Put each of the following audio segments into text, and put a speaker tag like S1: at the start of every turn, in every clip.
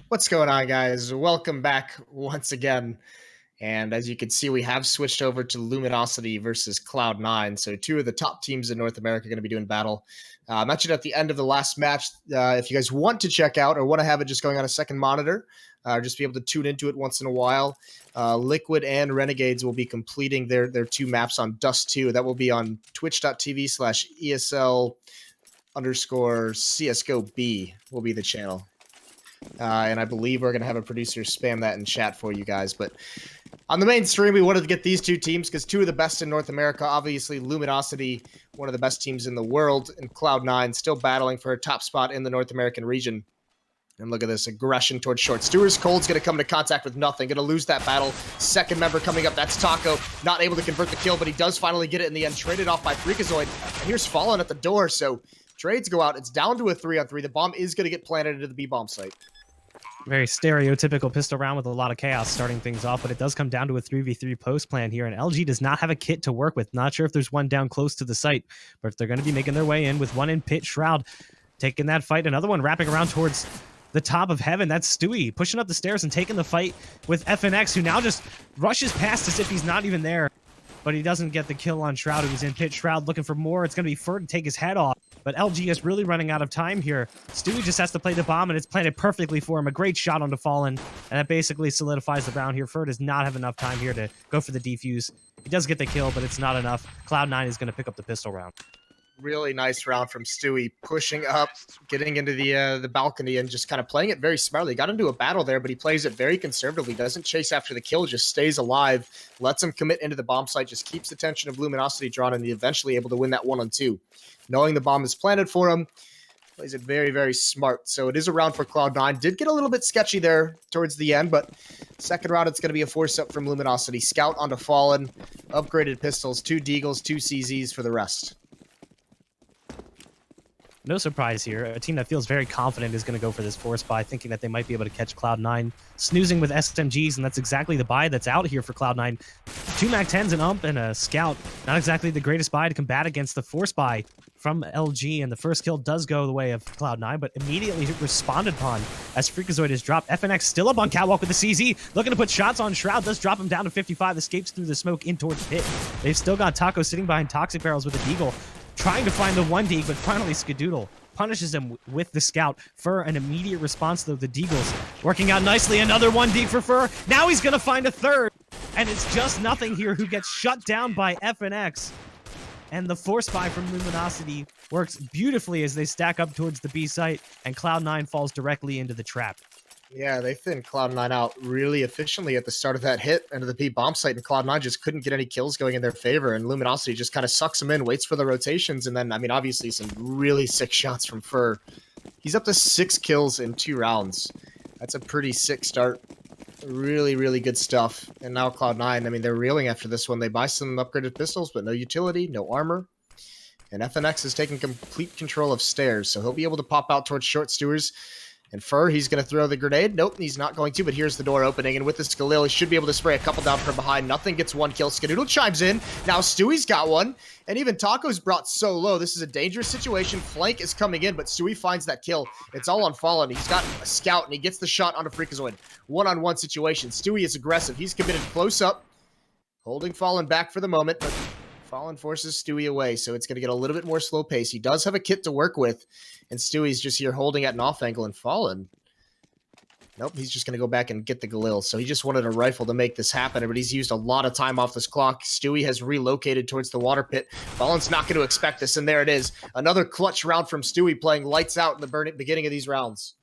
S1: What's going on, guys? Welcome back once again. And as you can see, we have switched over to Luminosity versus Cloud9. So two of the top teams in North America are going to be doing battle. I mentioned at the end of the last match, if you guys want to check out or want to have it just going on a second monitor, just be able to tune into it once in a while, Liquid and Renegades will be completing their two maps on Dust 2. That will be on twitch.tv/ESL underscore CSGO B will be the channel. And I believe we're going to have a producer spam that in chat for you guys. But on the main stream, we wanted to get these two teams because two of the best in North America. Obviously, Luminosity, one of the best teams in the world, and Cloud9 still battling for a top spot in the North American region. And look at this aggression towards short. Stewart's Cold's going to come into contact with nothing. Going to lose that battle. Second member coming up. That's Taco. Not able to convert the kill, but he does finally get it in the end. Traded off by Freakazoid. And here's Fallen at the door. So trades go out. It's down to a 3-on-3. The bomb is going to get planted into the B bomb site.
S2: Very stereotypical pistol round with a lot of chaos starting things off, but it does come down to a 3v3 post plan here, and LG does not have a kit to work with. Not sure if there's one down close to the site, but if they're going to be making their way in with one in pit, Shroud taking that fight, another one wrapping around towards the top of heaven. That's Stewie pushing up the stairs and taking the fight with FNX, who now just rushes past as if he's not even there, but he doesn't get the kill on Shroud, who was in pit. Shroud looking for more. It's going to be Fur to take his head off. But LG is really running out of time here. Stewie just has to play the bomb, and it's planted perfectly for him. A great shot onto Fallen, and that basically solidifies the round here. Fur does not have enough time here to go for the defuse. He does get the kill, but it's not enough. Cloud9 is going to pick up the pistol round.
S1: Really nice round from Stewie, pushing up, getting into the balcony, and just kind of playing it very smartly. He got into a battle there, but he plays it very conservatively. Doesn't chase after the kill, just stays alive, lets him commit into the bomb site, just keeps the tension of Luminosity drawn, and he eventually able to win that 1-on-2. Knowing the bomb is planted for him, plays it very, very smart. So it is a round for Cloud9. Did get a little bit sketchy there towards the end, but second round, it's going to be a force-up from Luminosity. Scout onto Fallen, upgraded pistols, 2 Deagles, 2 CZs for the rest.
S2: No surprise here. A team that feels very confident is going to go for this force buy, thinking that they might be able to catch Cloud9 snoozing with SMGs, and that's exactly the buy that's out here for Cloud9. 2 MAC-10s, an ump, and a scout. Not exactly the greatest buy to combat against the force buy from LG, and the first kill does go the way of Cloud9, but immediately responded upon as Freakazoid is dropped. FNX still up on Catwalk with the CZ, looking to put shots on Shroud, does drop him down to 55, escapes through the smoke in towards pit. They've still got Taco sitting behind Toxic Barrels with a Deagle, trying to find the 1D, but finally Skadoodle punishes him with the scout. Fur, an immediate response though. The Deagles working out nicely. Another 1D for Fur. Now he's going to find a third. And it's just nothing here, who gets shut down by FNX. And the force buy from Luminosity works beautifully as they stack up towards the B site, and Cloud9 falls directly into the trap.
S1: Yeah, they thinned Cloud9 out really efficiently at the start of that hit into the B bomb site, and Cloud9 just couldn't get any kills going in their favor, and Luminosity just kind of sucks them in, waits for the rotations, and then, I mean, obviously some really sick shots from Fur. He's up to 6 kills in 2 rounds. That's a pretty sick start. Really, really good stuff. And now Cloud9, I mean, they're reeling after this one. They buy some upgraded pistols, but no utility, no armor. And FNX is taking complete control of stairs, so he'll be able to pop out towards short Stewards. And Fur, he's going to throw the grenade. Nope, he's not going to, but here's the door opening. And with the Skalil, he should be able to spray a couple down from behind. Nothing gets 1 kill. Skadoodle chimes in. Now Stewie's got one. And even Taco's brought so low. This is a dangerous situation. Flank is coming in, but Stewie finds that kill. It's all on Fallen. He's got a scout, and he gets the shot onto Freakazoid. 1-on-1 situation. Stewie is aggressive. He's committed close up, holding Fallen back for the moment, but Fallen forces Stewie away, so it's going to get a little bit more slow pace. He does have a kit to work with, and Stewie's just here holding at an off angle, and Fallen, nope, he's just going to go back and get the Galil. So he just wanted a rifle to make this happen, but he's used a lot of time off this clock. Stewie has relocated towards the water pit. Fallen's not going to expect this, and there it is. Another clutch round from Stewie, playing lights out in the beginning of these rounds.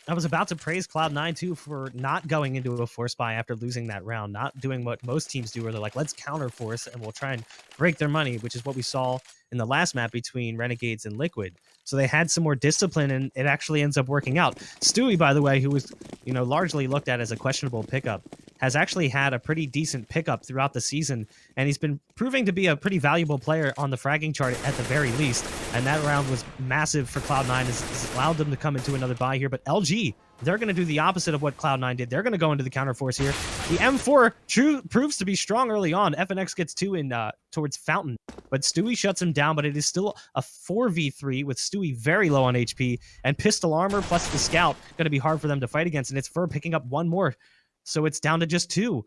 S2: I was about to praise Cloud9 too for not going into a force buy after losing that round, not doing what most teams do, where they're like, let's counter force and we'll try and break their money, which is what we saw in the last map between Renegades and Liquid. So they had some more discipline, and it actually ends up working out. Stewie, by the way, who was, largely looked at as a questionable pickup, has actually had a pretty decent pickup throughout the season, and he's been proving to be a pretty valuable player on the fragging chart at the very least. And that round was massive for Cloud9. It's allowed them to come into another buy here, but LG they're going to do the opposite of what Cloud9 did. They're going to go into the counter force here. The M4 proves to be strong early on. FNX gets 2 in towards Fountain, but Stewie shuts him down, but it is still a 4v3 with Stewie very low on HP, and pistol armor plus the scout going to be hard for them to fight against, and it's Fur picking up 1 more, so it's down to just 2.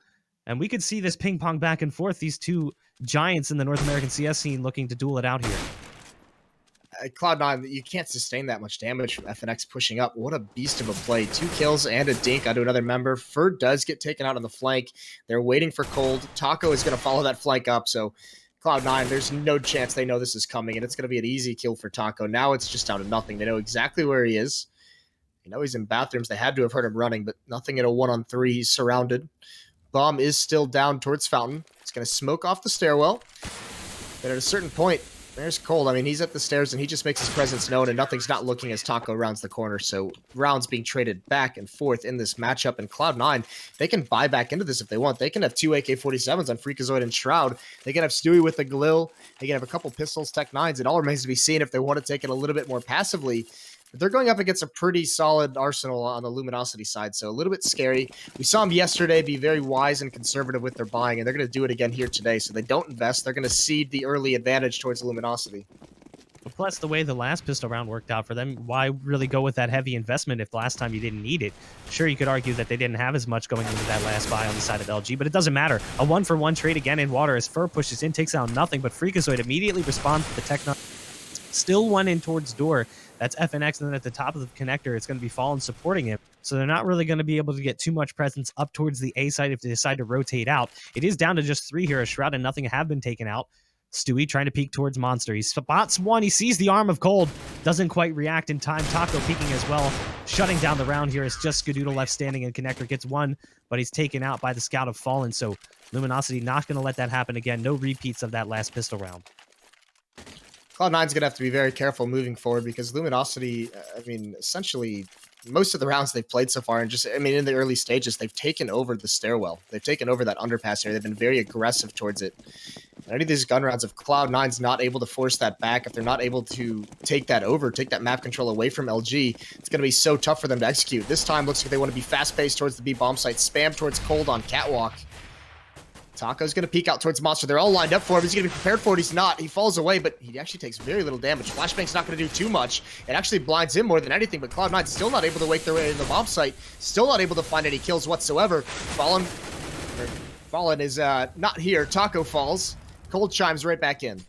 S2: And we could see this ping pong back and forth, these 2 giants in the North American CS scene looking to duel it out here.
S1: Cloud9, you can't sustain that much damage from FNX pushing up. What a beast of a play. 2 kills and a dink onto another member. Fur does get taken out on the flank. They're waiting for Cold. Taco is going to follow that flank up, so Cloud9, there's no chance they know this is coming, and it's going to be an easy kill for Taco. Now it's just down to nothing. They know exactly where he is. They know he's in bathrooms. They had to have heard him running, but nothing in a 1-on-3. He's surrounded. Bomb is still down towards Fountain. It's going to smoke off the stairwell. But at a certain point, there's Cold. I mean, he's at the stairs, and he just makes his presence known, and nothing's not looking as Taco rounds the corner. So rounds being traded back and forth in this matchup. And Cloud9, they can buy back into this if they want. They can have 2 AK-47s on Freakazoid and Shroud. They can have Stewie with the Glil. They can have a couple pistols, Tech 9s. It all remains to be seen if they want to take it a little bit more passively. But they're going up against a pretty solid arsenal on the Luminosity side, so a little bit scary. We saw them yesterday be very wise and conservative with their buying, and they're going to do it again here today. So they don't invest. They're going to cede the early advantage towards Luminosity.
S2: Plus, the way the last pistol round worked out for them, why really go with that heavy investment if last time you didn't need it? Sure, you could argue that they didn't have as much going into that last buy on the side of LG, but it doesn't matter. A 1-for-1 trade again in water as Fur pushes in, takes out nothing, but Freakazoid immediately responds to the Tech 9. Still 1 in towards door. That's FNX, and then at the top of the connector, it's going to be Fallen supporting him. So they're not really going to be able to get too much presence up towards the A side if they decide to rotate out. It is down to just 3 here. A Shroud and nothing have been taken out. Stewie trying to peek towards Monster. He spots 1. He sees the arm of Cold. Doesn't quite react in time. Taco peeking as well. Shutting down the round here is just Skadoodle left standing, and connector gets 1, but he's taken out by the scout of Fallen. So Luminosity not going to let that happen again. No repeats of that last pistol round.
S1: Cloud9's going to have to be very careful moving forward because Luminosity, I mean, essentially, most of the rounds they've played so far, and just, I mean, in the early stages, they've taken over the stairwell. They've taken over that underpass area. They've been very aggressive towards it. And any of these gun rounds, if Cloud9's not able to force that back, if they're not able to take that over, take that map control away from LG, it's going to be so tough for them to execute. This time, looks like they want to be fast-paced towards the B bomb site, spam towards Cold on Catwalk. Taco's going to peek out towards Monster. They're all lined up for him. He's going to be prepared for it. He's not. He falls away, but he actually takes very little damage. Flashbang's not going to do too much. It actually blinds him more than anything, but Cloud9's still not able to wake their way in the bomb site. Still not able to find any kills whatsoever. Fallen is not here. Taco falls. Cold chimes right back in.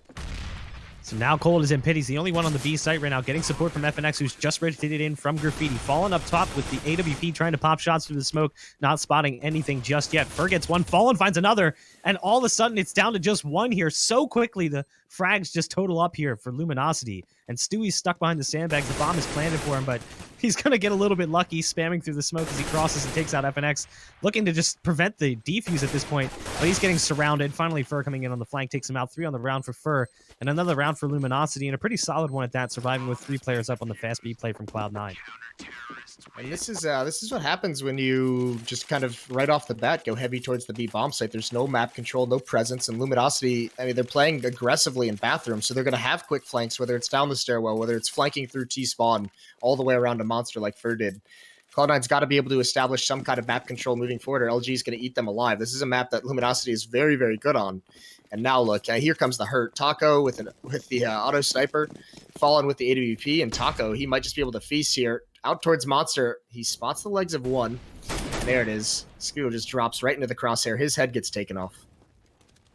S2: So now Cold is in pit. He's the only one on the B site right now, getting support from FNX, who's just rotated in from Graffiti. Fallen up top with the AWP trying to pop shots through the smoke, not spotting anything just yet. Fur gets 1, Fallen finds another, and all of a sudden it's down to just 1 here. So quickly the frags just total up here for Luminosity. And Stewie's stuck behind the sandbags. The bomb is planted for him, but he's going to get a little bit lucky, spamming through the smoke as he crosses and takes out FNX, looking to just prevent the defuse at this point, but he's getting surrounded. Finally, Fur coming in on the flank, takes him out. 3 on the round for Fur, and another round for Luminosity, and a pretty solid one at that, surviving with 3 players up on the fast B play from Cloud9.
S1: And this is what happens when you just kind of right off the bat go heavy towards the B bomb site. There's no map control, no presence, and Luminosity, I mean, they're playing aggressively in bathrooms, so they're going to have quick flanks, whether it's down the stairwell, whether it's flanking through T-spawn, all the way around a Monster like Fur did. Cloud9's got to be able to establish some kind of map control moving forward, or LG is going to eat them alive. This is a map that Luminosity is very, very good on. And now look, here comes the hurt. Taco with the auto sniper, Fallen with the AWP, and Taco, he might just be able to feast here. Out towards Monster, he spots the legs of 1, and there it is. Skadoodle just drops right into the crosshair. His head gets taken off.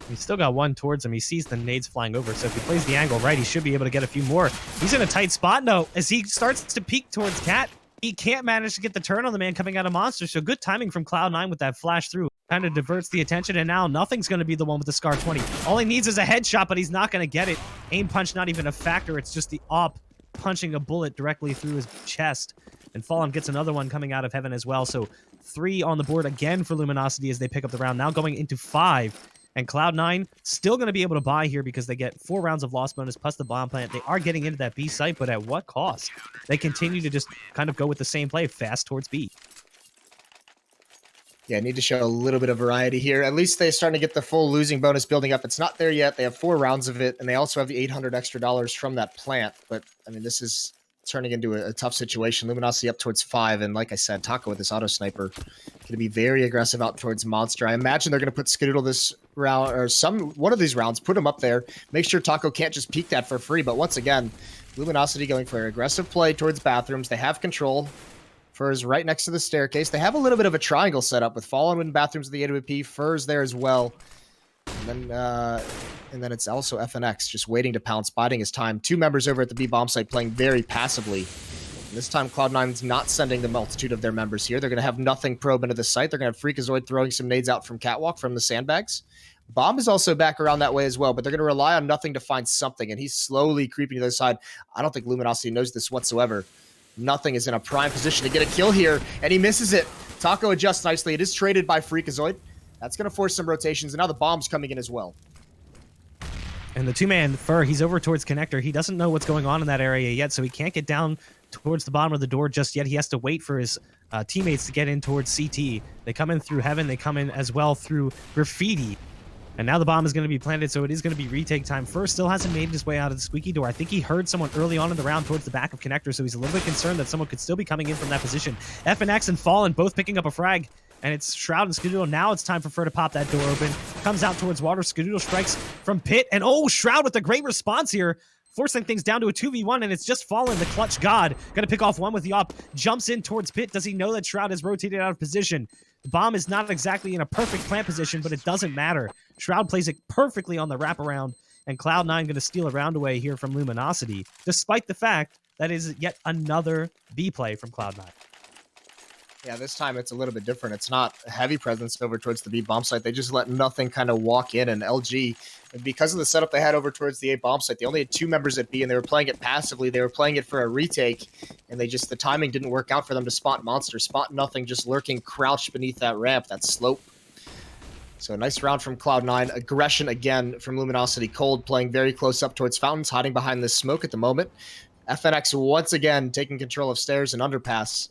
S2: He's still got 1 towards him. He sees the nades flying over, so if he plays the angle right, he should be able to get a few more. He's in a tight spot, though, as he starts to peek towards Cat. He can't manage to get the turn on the man coming out of Monster, so good timing from Cloud9 with that flash through. Kind of diverts the attention, and now nothing's going to be the one with the Scar 20. All he needs is a headshot, but he's not going to get it. Aim punch not even a factor. It's just the op punching a bullet directly through his chest. And Fallen gets another one coming out of heaven as well. So 3 on the board again for Luminosity as they pick up the round. Now going into 5. And Cloud9 still going to be able to buy here because they get 4 rounds of loss bonus plus the bomb plant. They are getting into that B site, but at what cost? They continue to just kind of go with the same play, fast towards B.
S1: Yeah, need to show a little bit of variety here. At least they're starting to get the full losing bonus building up. It's not there yet. They have 4 rounds of it, and they also have the $800 extra from that plant. But, I mean, this is turning into a tough situation. Luminosity up towards 5, and like I said, Taco with this auto sniper going to be very aggressive out towards Monster. I imagine they're going to put Skadoodle this round, or one of these rounds, put him up there, make sure Taco can't just peek that for free. But once again, Luminosity going for an aggressive play towards bathrooms. They have control. Furs right next to the staircase. They have a little bit of a triangle set up with Fallen in bathrooms of the AWP. Furs there as well. And then it's also FNX just waiting to pounce, biding his time. 2 members over at the B bomb site playing very passively. And this time Cloud9's not sending the multitude of their members here. They're going to have nothing probe into the site. They're going to have Freakazoid throwing some nades out from Catwalk from the sandbags. Bomb is also back around that way as well, but they're going to rely on nothing to find something, and he's slowly creeping to the other side. I don't think Luminosity knows this whatsoever. Nothing is in a prime position to get a kill here, and he misses it. Taco adjusts nicely. It is traded by Freakazoid. That's going to force some rotations, and now the bomb's coming in as well.
S2: And the 2-man Fur, he's over towards Connector. He doesn't know what's going on in that area yet, so he can't get down towards the bottom of the door just yet. He has to wait for his teammates to get in towards CT. They come in through Heaven. They come in as well through Graffiti. And now the bomb is going to be planted, so it is going to be retake time. Fur still hasn't made his way out of the squeaky door. I think he heard someone early on in the round towards the back of Connector, so he's a little bit concerned that someone could still be coming in from that position. FNX and Fallen both picking up a frag. And it's Shroud and Skadoodle. Now it's time for Fur to pop that door open. Comes out towards water. Skadoodle strikes from pit. And oh, Shroud with a great response here. Forcing things down to a 2v1. And it's just Fallen, the clutch god. Going to pick off one with the op. Jumps in towards pit. Does he know that Shroud has rotated out of position? The bomb is not exactly in a perfect plant position, but it doesn't matter. Shroud plays it perfectly on the wraparound. And Cloud9 going to steal a round away here from Luminosity. Despite the fact that is yet another B play from Cloud9.
S1: Yeah, this time it's a little bit different. It's not a heavy presence over towards the B bomb site. They just let nothing kind of walk in, and LG, because of the setup they had over towards the A bomb site, they only had 2 members at B, and they were playing it passively. They were playing it for a retake, and the timing didn't work out for them to spot Monster. Spot nothing, just lurking crouched beneath that ramp, that slope. So a nice round from Cloud9. Aggression again from Luminosity. Cold playing very close up towards Fountains, hiding behind this smoke at the moment. FNX once again taking control of stairs and underpass.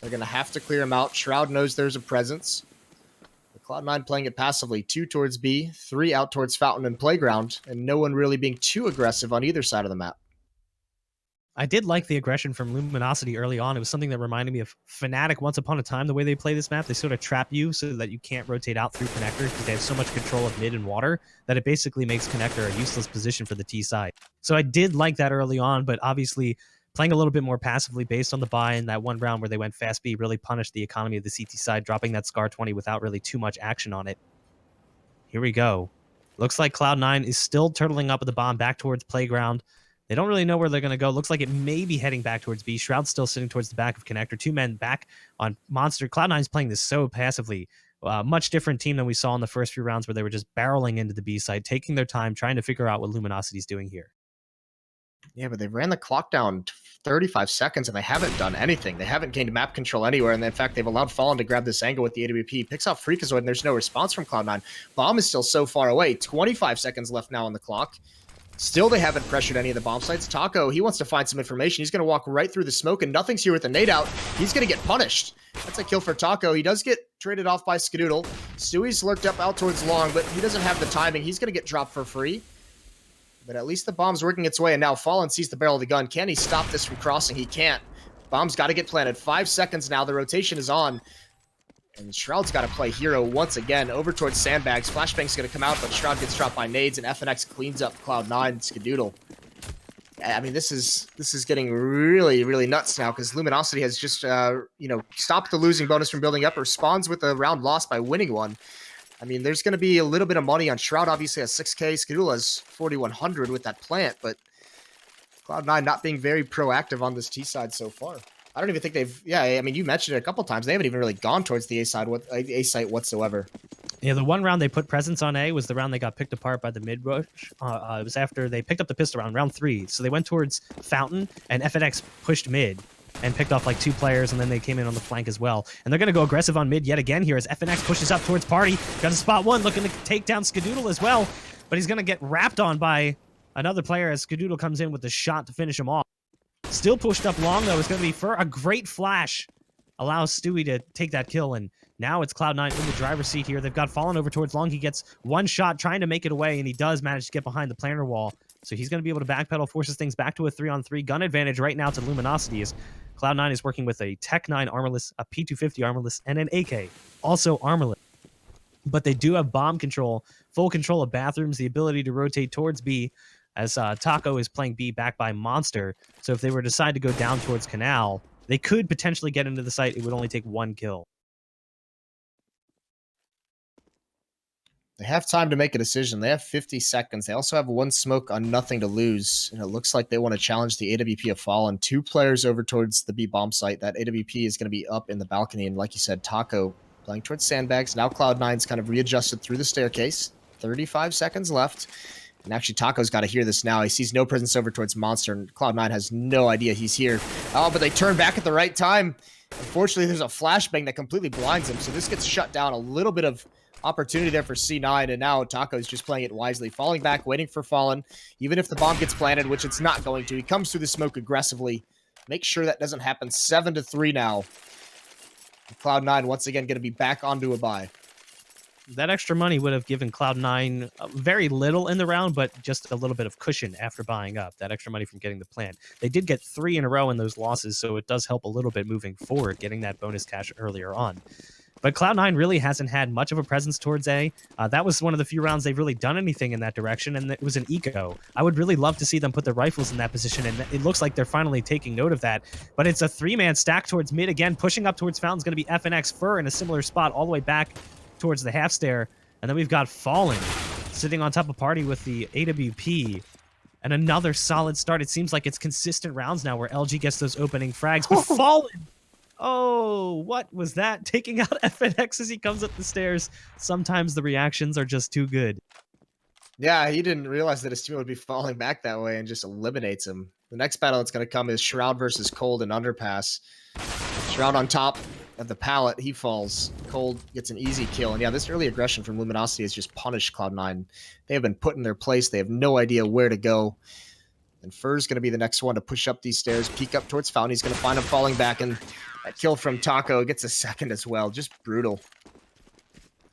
S1: They're going to have to clear him out. Shroud knows there's a presence. Cloud9 playing it passively. 2 towards B, 3 out towards Fountain and Playground, and no one really being too aggressive on either side of the map.
S2: I did like the aggression from Luminosity early on. It was something that reminded me of Fnatic once upon a time, the way they play this map. They sort of trap you so that you can't rotate out through Connector because they have so much control of mid and water that it basically makes Connector a useless position for the T side. So I did like that early on, but obviously playing a little bit more passively based on the buy in that one round where they went fast B really punished the economy of the CT side, dropping that Scar 20 without really too much action on it. Here we go. Looks like Cloud9 is still turtling up with the bomb back towards Playground. They don't really know where they're going to go. Looks like it may be heading back towards B. Shroud's still sitting towards the back of Connector. 2 men back on Monster. Cloud9's playing this so passively. Much different team than we saw in the first few rounds where they were just barreling into the B side, taking their time, trying to figure out what Luminosity's doing here.
S1: Yeah, but they ran the clock down 35 seconds, and they haven't done anything. They haven't gained map control anywhere, and in fact, they've allowed Fallen to grab this angle with the AWP. Picks off Freakazoid, and there's no response from Cloud9. Bomb is still so far away. 25 seconds left now on the clock. Still, they haven't pressured any of the bomb sites. Taco, he wants to find some information. He's going to walk right through the smoke, and nothing's here with the nade out. He's going to get punished. That's a kill for Taco. He does get traded off by Skadoodle. Stewie's lurked up out towards Long, but he doesn't have the timing. He's going to get dropped for free. But at least the bomb's working its way, and now Fallen sees the barrel of the gun. Can he stop this from crossing? He can't. Bomb's got to get planted. 5 seconds now. The rotation is on. And Shroud's got to play hero once again over towards sandbags. Flashbang's going to come out, but Shroud gets dropped by nades, and FNX cleans up Cloud9. Skadoodle. I mean, this is getting really, really nuts now because Luminosity has just, stopped the losing bonus from building up. Responds with a round lost by winning one. I mean, there's going to be a little bit of money on Shroud. Obviously has 6K. Skadoodle has 4,100 with that plant, but Cloud9 not being very proactive on this T side so far. I don't even think they've. Yeah, I mean, you mentioned it a couple times. They haven't even really gone towards the A site whatsoever.
S2: Yeah, the one round they put presence on A was the round they got picked apart by the mid rush. It was after they picked up the pistol round 3. So they went towards Fountain, and FNX pushed mid and picked off like 2 players, and then they came in on the flank as well. And they're going to go aggressive on mid yet again here as FNX pushes up towards Party. Got a spot 1, looking to take down Skadoodle as well, but he's going to get wrapped on by another player as Skadoodle comes in with the shot to finish him off. Still pushed up long, though. It's going to be for a great flash. Allows Stewie to take that kill, and now it's Cloud9 in the driver's seat here. They've got Fallen over towards Long. He gets one shot trying to make it away, and he does manage to get behind the planter wall. So he's going to be able to backpedal, forces things back to a 3-on-3 gun advantage right now to Luminosity, as Cloud9 is working with a Tech 9 armorless, a P250 armorless, and an AK, also armorless. But they do have bomb control, full control of bathrooms, the ability to rotate towards B, as Taco is playing B back by Monster. So if they were to decide to go down towards Canal, they could potentially get into the site. It would only take 1 kill.
S1: They have time to make a decision. They have 50 seconds. They also have 1 smoke on nothing to lose. And it looks like they want to challenge the AWP of Fallen. 2 players over towards the B bomb site. That AWP is going to be up in the balcony. And like you said, Taco playing towards sandbags. Now Cloud9's kind of readjusted through the staircase. 35 seconds left. And actually, Taco's got to hear this now. He sees no presence over towards Monster, and Cloud9 has no idea he's here. Oh, but they turn back at the right time. Unfortunately, there's a flashbang that completely blinds him. So this gets shut down. A little bit of opportunity there for C9, and now Taco's just playing it wisely, falling back, waiting for Fallen. Even if the bomb gets planted, which it's not going to, he comes through the smoke aggressively. Make sure that doesn't happen. 7-3 now. Cloud9 once again going to be back onto a bye.
S2: That extra money would have given Cloud9 very little in the round, but just a little bit of cushion after buying up. That extra money from getting the plant. They did get 3 in a row in those losses, so it does help a little bit moving forward, getting that bonus cash earlier on. But Cloud9 really hasn't had much of a presence towards A. That was one of the few rounds they've really done anything in that direction, and it was an eco. I would really love to see them put their rifles in that position, and it looks like they're finally taking note of that. But it's a 3-man stack towards mid again. Pushing up towards Fountain's going to be FNX Fur in a similar spot all the way back towards the half stair. And then we've got Fallen sitting on top of Party with the AWP. And another solid start. It seems like it's consistent rounds now where LG gets those opening frags. But Fallen! Oh, what was that? Taking out FNX as he comes up the stairs. Sometimes the reactions are just too good.
S1: Yeah, he didn't realize that his team would be falling back that way and just eliminates him. The next battle that's going to come is Shroud versus Cold in Underpass. Shroud on top of the pallet, he falls. Cold gets an easy kill. And yeah, this early aggression from Luminosity has just punished Cloud9. They have been put in their place. They have no idea where to go. And Fur's going to be the next one to push up these stairs, peek up towards Fountain. He's going to find him falling back, and that kill from Taco gets a second as well. Just brutal.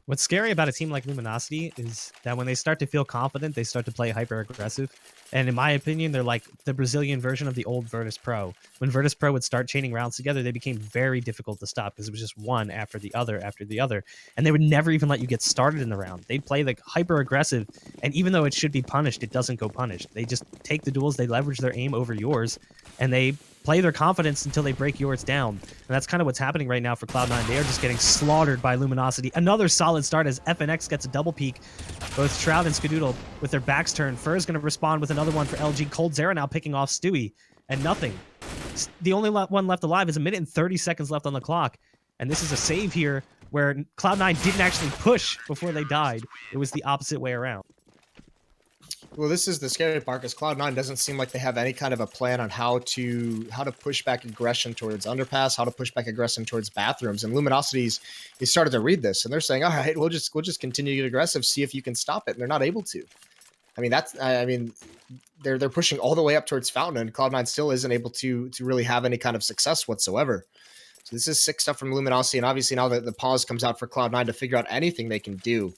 S2: What's scary about a team like Luminosity is that when they start to feel confident, they start to play hyper-aggressive. And in my opinion, they're like the Brazilian version of the old Virtus Pro. When Virtus Pro would start chaining rounds together, they became very difficult to stop because it was just one after the other after the other. And they would never even let you get started in the round. They'd play like hyper-aggressive, and even though it should be punished, it doesn't go punished. They just take the duels, they leverage their aim over yours, and they play their confidence until they break yours down. And that's kind of what's happening right now for Cloud9. They are just getting slaughtered by Luminosity. Another solid start as FNX gets a double peek. Both Shroud and Skadoodle with their backs turned. Fur is going to respond with another one for LG. Cold Zera now picking off Stewie. And nothing. The only one left alive is 1 minute and 30 seconds left on the clock. And this is a save here where Cloud9 didn't actually push before they died. It was the opposite way around.
S1: Well, this is the scary part because Cloud9 doesn't seem like they have any kind of a plan on how to push back aggression towards Underpass, how to push back aggression towards bathrooms. And Luminosity's started to read this, and they're saying, "All right, we'll just continue to get aggressive, see if you can stop it." And they're not able to. They're pushing all the way up towards Fountain, and Cloud9 still isn't able to really have any kind of success whatsoever. So this is sick stuff from Luminosity, and obviously now the pause comes out for Cloud9 to figure out anything they can do.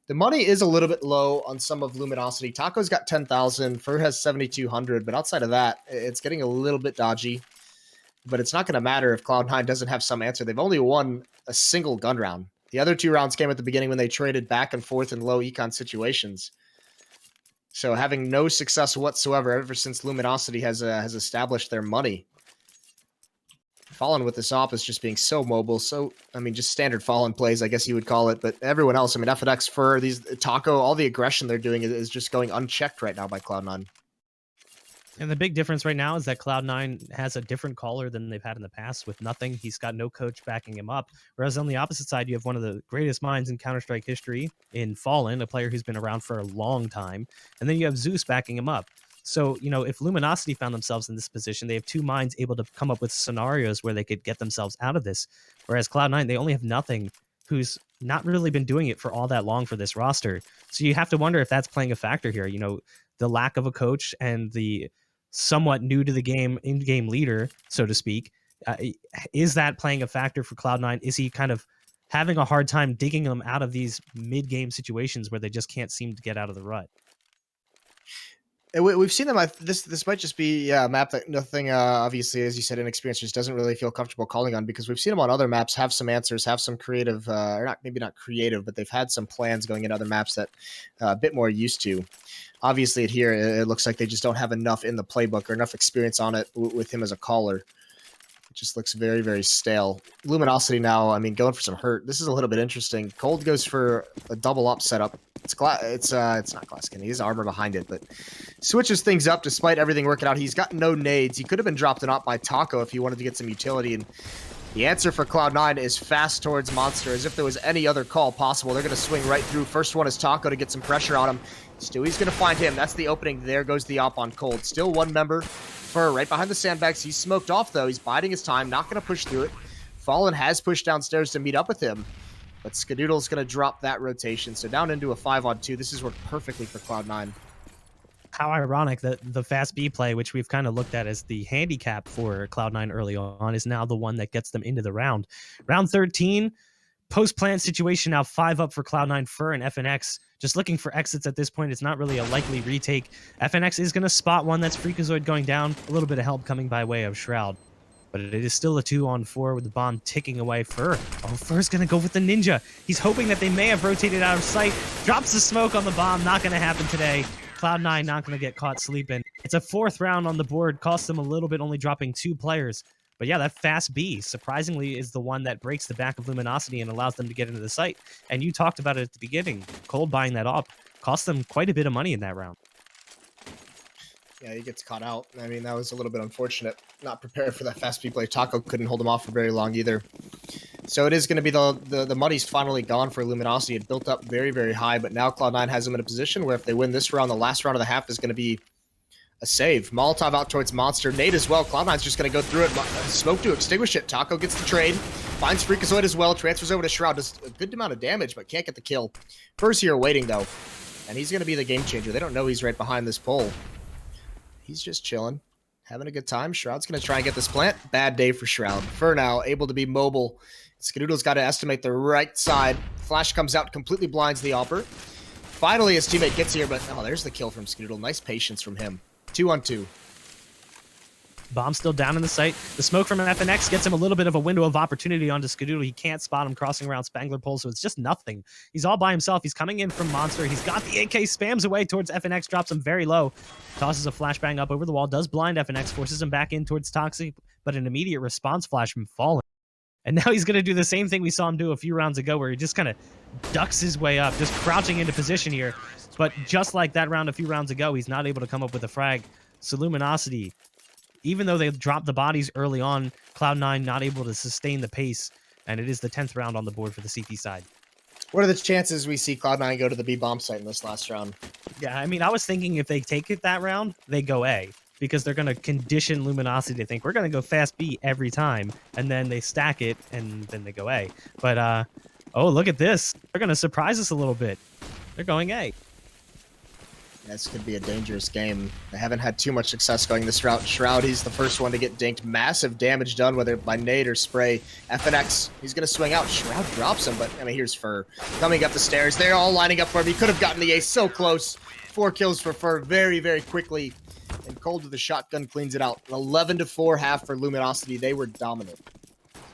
S1: The money is a little bit low on some of Luminosity. Taco's got 10,000. Fur has 7,200. But outside of that, it's getting a little bit dodgy. But it's not going to matter if Cloud9 doesn't have some answer. They've only won a single gun round. The other 2 rounds came at the beginning when they traded back and forth in low econ situations. So having no success whatsoever ever since Luminosity has established their money. Fallen with this op is just being so mobile. So, just standard Fallen plays, I guess you would call it. But everyone else, FNX, Fur, these Taco, all the aggression they're doing is just going unchecked right now by Cloud9.
S2: And the big difference right now is that Cloud9 has a different caller than they've had in the past with nothing. He's got no coach backing him up. Whereas on the opposite side, you have one of the greatest minds in Counter-Strike history in Fallen, a player who's been around for a long time. And then you have Zeus backing him up. So, if Luminosity found themselves in this position, they have 2 minds able to come up with scenarios where they could get themselves out of this. Whereas Cloud9, they only have nothing, who's not really been doing it for all that long for this roster. So you have to wonder if that's playing a factor here. The lack of a coach and the somewhat new to the game, in-game leader, so to speak. Is that playing a factor for Cloud9? Is he kind of having a hard time digging them out of these mid-game situations where they just can't seem to get out of the rut?
S1: We've seen them. This might just be a map that nothing. Obviously, as you said, inexperienced just doesn't really feel comfortable calling on, because we've seen them on other maps have some answers, have some creative, or not, maybe not creative, but they've had some plans going in other maps that a bit more used to. Obviously, here it looks like they just don't have enough in the playbook or enough experience on it with him as a caller. It just looks very, very stale. Luminosity now, I mean, going for some hurt. This is a little bit interesting. Cold goes for a double up setup. It's not glass cannon. He has armor behind it, but switches things up despite everything working out. He's got no nades. He could have been dropped an op by Taco if he wanted to get some utility. And the answer for Cloud9 is fast towards Monster, as if there was any other call possible. They're going to swing right through. First one is Taco to get some pressure on him. Stewie's going to find him. That's the opening. There goes the op on Cold. Still one member. Fur right behind the sandbags. He's smoked off, though. He's biding his time. Not going to push through it. Fallen has pushed downstairs to meet up with him. But Skadoodle's going to drop that rotation. So down into a 5-on-2. This has worked perfectly for Cloud9.
S2: How ironic that the fast B play, which we've kind of looked at as the handicap for Cloud9 early on, is now the one that gets them into the round. Round 13, post-plant situation now 5 up for Cloud9. Fur and FNX just looking for exits at this point. It's not really a likely retake. FNX is going to spot one. That's Freakazoid going down. A little bit of help coming by way of Shroud. But it is still a 2-on-4 with the bomb ticking away. Fur. Oh, Fur's going to go with the Ninja. He's hoping that they may have rotated out of sight. Drops the smoke on the bomb. Not going to happen today. Cloud9 not going to get caught sleeping. It's a 4th round on the board. Costs them a little bit, only dropping 2 players. But yeah, that fast B, surprisingly, is the one that breaks the back of Luminosity and allows them to get into the site. And you talked about it at the beginning. Cold buying that up cost them quite a bit of money in that round.
S1: Yeah, he gets caught out. I mean, that was a little bit unfortunate. Not prepared for that fast B play. Taco couldn't hold him off for very long either. So it is going to be the money's finally gone for Luminosity. It built up very, very high, but now Cloud9 has them in a position where if they win this round, the last round of the half is going to be a save. Molotov out towards Monster. Nade as well. Cloud9's just going to go through it. Smoke to extinguish it. Taco gets the trade. Finds Freakazoid as well. Transfers over to Shroud. Does a good amount of damage, but can't get the kill. Fur's here waiting, though. And he's going to be the game changer. They don't know he's right behind this pole. He's just chilling, having a good time. Shroud's going to try and get this plant. Bad day for Shroud. Fur now able to be mobile. Skadoodle's got to estimate the right side. Flash comes out, completely blinds the Opper. Finally, his teammate gets here, but oh, there's the kill from Skadoodle. Nice patience from him. 2-on-2.
S2: Bomb still down in the site. The smoke from an FNX gets him a little bit of a window of opportunity onto Skadoodle. He can't spot him crossing around Spangler Pole, so it's just nothing. He's all by himself. He's coming in from Monster. He's got the AK, spams away towards FNX, drops him very low. Tosses a flashbang up over the wall, does blind FNX, forces him back in towards Toxic, but an immediate response flash from Fallen. And now he's going to do the same thing we saw him do a few rounds ago, where he just kind of ducks his way up, just crouching into position here. But just like that round a few rounds ago, he's not able to come up with a frag. So Luminosity, even though they dropped the bodies early on, Cloud9 not able to sustain the pace, and it is the 10th round on the board for the CT side.
S1: What are the chances we see Cloud9 go to the B bomb site in this last round?
S2: Yeah, I mean, I was thinking if they take it that round, they go A, because they're going to condition Luminosity to think we're going to go fast B every time, and then they stack it, and then they go A. But, oh, look at this. They're going to surprise us a little bit. They're going A.
S1: This could be a dangerous game. They haven't had too much success going this route. Shroud, he's the first one to get dinked. Massive damage done, whether by nade or spray. FNX, he's going to swing out. Shroud drops him, but I mean, here's Fur coming up the stairs. They're all lining up for him. He could have gotten the ace so close. 4 kills for Fur very, very quickly. And Cold with the shotgun cleans it out. An 11-4 half for Luminosity. They were dominant.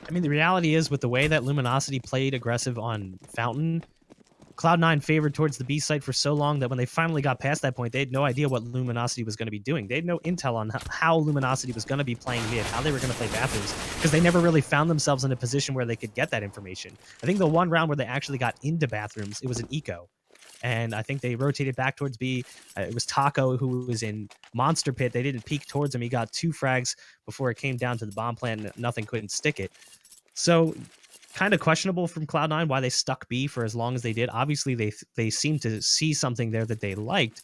S2: I mean, the reality is with the way that Luminosity played aggressive on Fountain, Cloud9 favored towards the B site for so long that when they finally got past that point, they had no idea what Luminosity was going to be doing. They had no intel on how Luminosity was going to be playing mid, how they were going to play bathrooms, because they never really found themselves in a position where they could get that information. I think the one round where they actually got into bathrooms, it was an eco. And I think they rotated back towards B. It was Taco who was in Monster Pit. They didn't peek towards him. He got 2 frags before it came down to the bomb plant, and nothing couldn't stick it. So kind of questionable from Cloud9 why they stuck B for as long as they did. Obviously, they seemed to see something there that they liked.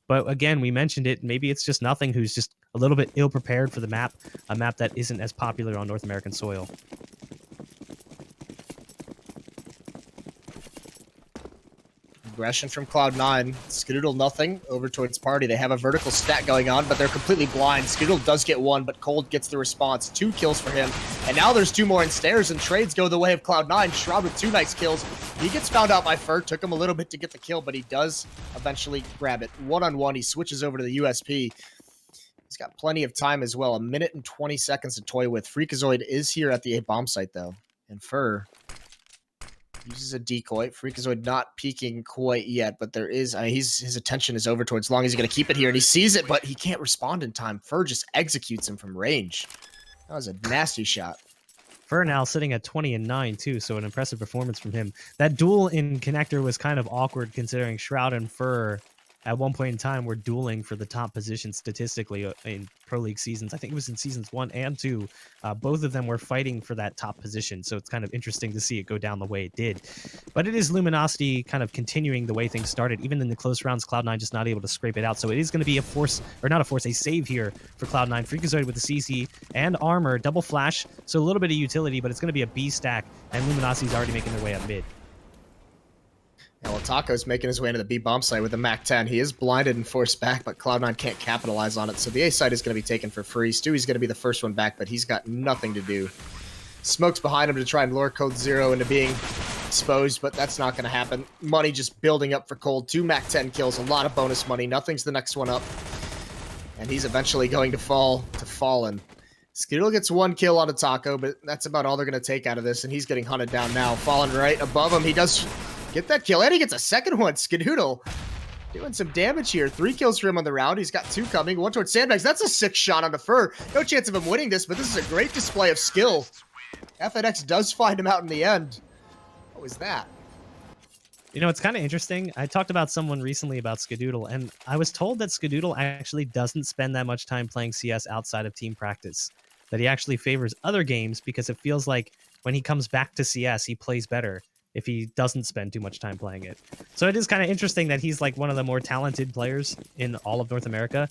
S2: But again, we mentioned it. Maybe it's just nothing who's just a little bit ill-prepared for the map, a map that isn't as popular on North American soil.
S1: Aggression from Cloud9. Skadoodle nothing over towards Party. They have a vertical stack going on, but they're completely blind. Skadoodle does get one, but Cold gets the response. 2 kills for him. And now there's 2 more in stairs, and trades go the way of Cloud9. Shroud with 2 nice kills. He gets found out by Fur. Took him a little bit to get the kill, but he does eventually grab it. 1-on-1. He switches over to the USP. He's got plenty of time as well. 1 minute and 20 seconds to toy with. Freakazoid is here at the A bomb site, though. And Fur uses a decoy. Freakazoid not peeking quite yet, but there is, his attention is over towards Long. He's going to keep it here, and he sees it, but he can't respond in time. Fur just executes him from range. That was a nasty shot.
S2: Fur now sitting at 20-9 too, so an impressive performance from him. That duel in Connector was kind of awkward considering Shroud and Fur at one point in time were dueling for the top position statistically in Pro League seasons. I think it was in seasons 1 and 2. Both of them were fighting for that top position, so it's kind of interesting to see it go down the way it did. But it is Luminosity kind of continuing the way things started. Even in the close rounds, Cloud9 just not able to scrape it out. So it is going to be a force, or not a force, a save here for Cloud9. Freakazoid with the CC and armor, double flash, so a little bit of utility, but it's going to be a B stack, and Luminosity's already making their way up mid.
S1: Yeah, well, Taco's making his way into the B bomb site with a MAC-10. He is blinded and forced back, but Cloud9 can't capitalize on it, so the A site is going to be taken for free. Stewie's going to be the first one back, but he's got nothing to do. Smoke's behind him to try and lure Code Zero into being exposed, but that's not going to happen. Money just building up for Cold. 2 MAC-10 kills, a lot of bonus money. Nothing's the next one up. And he's eventually going to fall to Fallen. Skadoodle gets 1 kill on a Taco, but that's about all they're going to take out of this, and he's getting hunted down now. Fallen right above him. He does get that kill, and he gets a second one. Skadoodle doing some damage here. 3 kills for him on the round. He's got 2 coming. 1 towards Sandbags. That's a 6 shot on the Fur. No chance of him winning this, but this is a great display of skill. FNX does find him out in the end. What was that?
S2: You know, it's kind of interesting. I talked about someone recently about Skadoodle, and I was told that Skadoodle actually doesn't spend that much time playing CS outside of team practice. That he actually favors other games because it feels like when he comes back to CS, he plays better if he doesn't spend too much time playing it. So it is kind of interesting that he's like one of the more talented players in all of North America.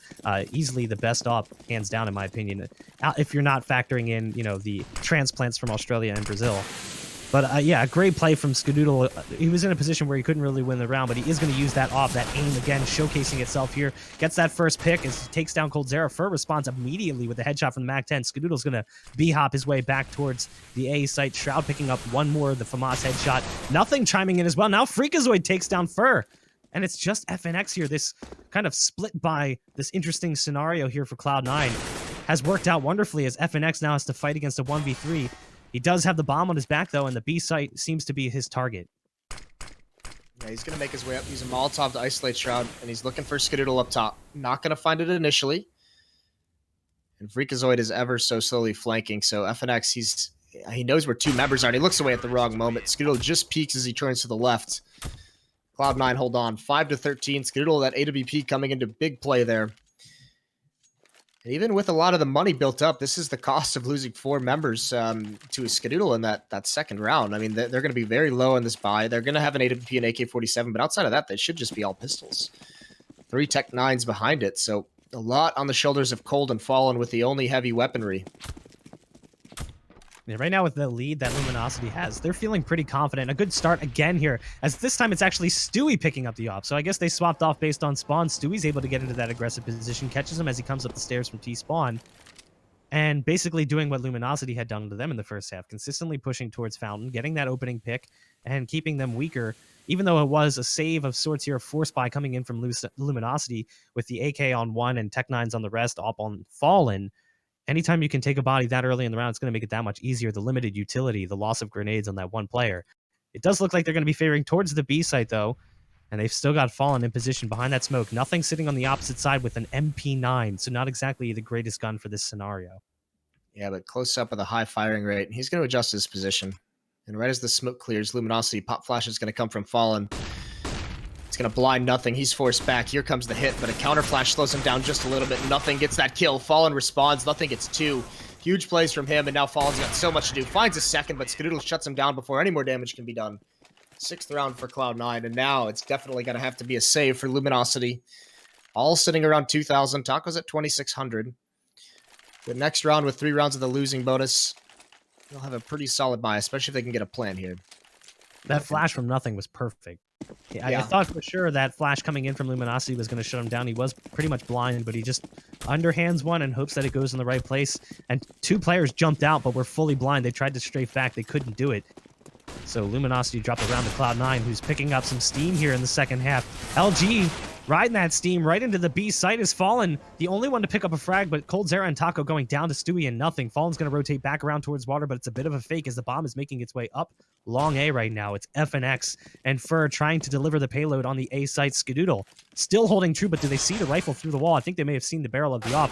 S2: Easily the best op, hands down, in my opinion. If you're not factoring in, you know, the transplants from Australia and Brazil. But yeah, a great play from Skadoodle. He was in a position where he couldn't really win the round, but he is going to use that off, that aim again, showcasing itself here. Gets that first pick as he takes down Cold Zero. Fur responds immediately with a headshot from the MAC-10. Skadoodle's going to B-hop his way back towards the A site. Shroud picking up one more of the FAMAS headshot. Nothing chiming in as well. Now Freakazoid takes down Fur. And it's just FNX here. This kind of split by this interesting scenario here for Cloud9 has worked out wonderfully as FNX now has to fight against a 1v3. He does have the bomb on his back, though, and the B site seems to be his target.
S1: Yeah, he's going to make his way up. He's a Molotov to isolate Shroud, and he's looking for Skadoodle up top. Not going to find it initially. And Freakazoid is ever so slowly flanking, so FNX, he knows where 2 members are, and he looks away at the wrong moment. Skadoodle just peeks as he turns to the left. Cloud9 hold on. 5-13. Skadoodle, that AWP coming into big play there. And even with a lot of the money built up, this is the cost of losing 4 members to a Skadoodle in that second round. I mean, they're going to be very low in this buy. They're going to have an AWP and AK-47, but outside of that, they should just be all pistols. 3 Tech 9s behind it, so a lot on the shoulders of Cold and Fallen with the only heavy weaponry.
S2: Yeah, right now with the lead that Luminosity has, they're feeling pretty confident. A good start again here, as this time it's actually Stewie picking up the op. So I guess they swapped off based on spawn. Stewie's able to get into that aggressive position, catches him as he comes up the stairs from T-spawn, and basically doing what Luminosity had done to them in the first half, consistently pushing towards Fountain, getting that opening pick, and keeping them weaker, even though it was a save of sorts here, force buy coming in from Luminosity with the AK on 1 and Tech 9s on the rest, op on Fallen. Anytime you can take a body that early in the round, it's going to make it that much easier. The limited utility, the loss of grenades on that one player. It does look like they're going to be favoring towards the B site, though, and they've still got Fallen in position behind that smoke. Nothing sitting on the opposite side with an MP9, so not exactly the greatest gun for this scenario.
S1: Yeah, but close up with a high firing rate. He's going to adjust his position. And right as the smoke clears, Luminosity pop flash is going to come from Fallen. It's going to blind Nothing. He's forced back. Here comes the hit, but a counter flash slows him down just a little bit. Nothing gets that kill. Fallen responds. Nothing gets 2. Huge plays from him, and now Fallen's got so much to do. Finds a second, but Skadoodle shuts him down before any more damage can be done. 6th round for Cloud9, and now it's definitely going to have to be a save for Luminosity. All sitting around 2,000. Taco's at 2,600. The next round with 3 rounds of the losing bonus, they'll have a pretty solid buy, especially if they can get a plan here.
S2: That flash from Nothing was perfect. I thought for sure that flash coming in from Luminosity was going to shut him down. He was pretty much blind, but he just underhands one and hopes that it goes in the right place. And 2 players jumped out, but were fully blind. They tried to strafe back. They couldn't do it. So Luminosity dropped around to Cloud9, who's picking up some steam here in the second half. LG riding that steam right into the B site is Fallen, the only one to pick up a frag, but Cold Zera and Taco going down to Stewie and nothing. Fallen's going to rotate back around towards water, but it's a bit of a fake as the bomb is making its way up long A right now. It's FNX and Fur trying to deliver the payload on the A site. Skadoodle still holding true, but do they see the rifle through the wall? I think they may have seen the barrel of the op,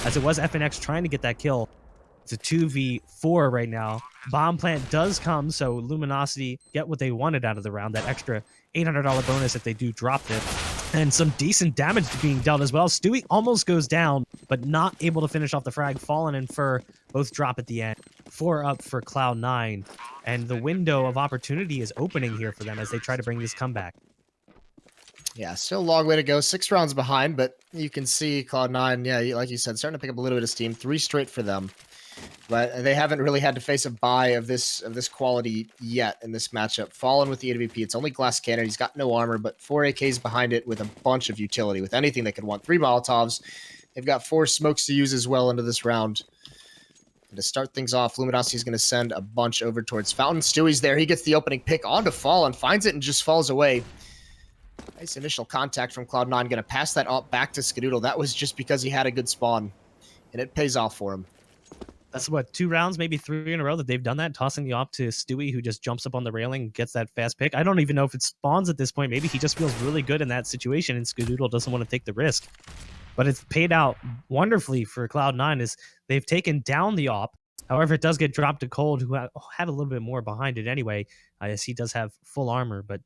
S2: as it was FNX trying to get that kill. It's a 2v4 right now. Bomb plant does come, so Luminosity get what they wanted out of the round, that extra $800 bonus if they do drop it. And some decent damage being dealt as well. Stewie almost goes down, but not able to finish off the frag. Fallen and Fur both drop at the end. 4 up for Cloud9. And the window of opportunity is opening here for them as they try to bring this comeback.
S1: Yeah, still a long way to go. 6 rounds behind, but you can see Cloud9, yeah, like you said, starting to pick up a little bit of steam. 3 straight for them. But they haven't really had to face a buy of this quality yet in this matchup. Fallen with the AWP. It's only glass cannon. He's got no armor, but 4 AKs behind it with a bunch of utility. With anything they could want. 3 Molotovs. They've got 4 smokes to use as well into this round. And to start things off, Luminosity is going to send a bunch over towards Fountain. Stewie's there. He gets the opening pick onto Fallen, finds it and just falls away. Nice initial contact from Cloud9. Going to pass that up back to Skadoodle. That was just because he had a good spawn. And it pays off for him.
S2: That's what, 2 rounds, maybe 3 in a row that they've done that, tossing the op to Stewie, who just jumps up on the railing, gets that fast pick. I don't even know if it spawns at this point. Maybe he just feels really good in that situation, and Skadoodle doesn't want to take the risk. But it's paid out wonderfully for Cloud9 as they've taken down the op. However, it does get dropped to Cold, who had a little bit more behind it anyway, as he does have full armor. But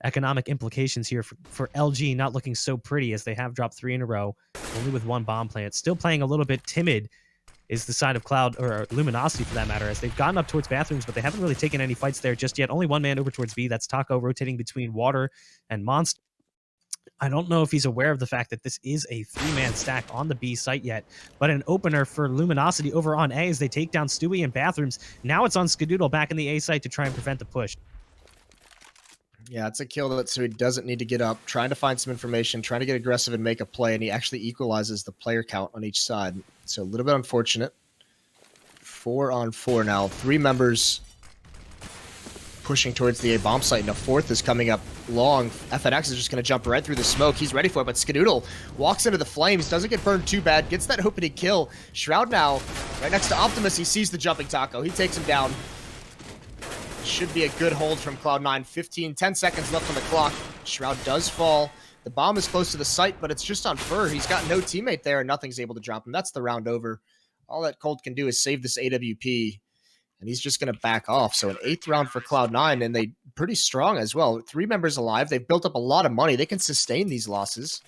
S2: economic implications here for LG not looking so pretty as they have dropped 3 in a row, only with 1 bomb plant. Still playing a little bit timid is the side of Cloud, or Luminosity for that matter, as they've gotten up towards bathrooms, but they haven't really taken any fights there just yet. Only 1 man over towards B. That's Taco rotating between Water and Monster. I don't know if he's aware of the fact that this is a 3-man stack on the B site yet, but an opener for Luminosity over on A as they take down Stewie in bathrooms. Now it's on Skadoodle back in the A site to try and prevent the push.
S1: Yeah, it's a kill that so he doesn't need to get up, trying to find some information, trying to get aggressive and make a play, and he actually equalizes the player count on each side. So a little bit unfortunate. 4 on 4 now. 3 members pushing towards the A bomb site, and a 4th is coming up long. FNX is just going to jump right through the smoke. He's ready for it, but Skadoodle walks into the flames, doesn't get burned too bad, gets that opening kill. Shroud now right next to Optimus. He sees the jumping Taco. He takes him down. Should be a good hold from Cloud9. 10 seconds left on the clock. Shroud does fall. The bomb is close to the site, but it's just on Fur. He's got no teammate there, and nothing's able to drop him. That's the round over. All that Cold can do is save this AWP, and he's just going to back off. So an 8th round for Cloud9, and they pretty strong as well. 3 members alive. They've built up a lot of money. They can sustain these losses.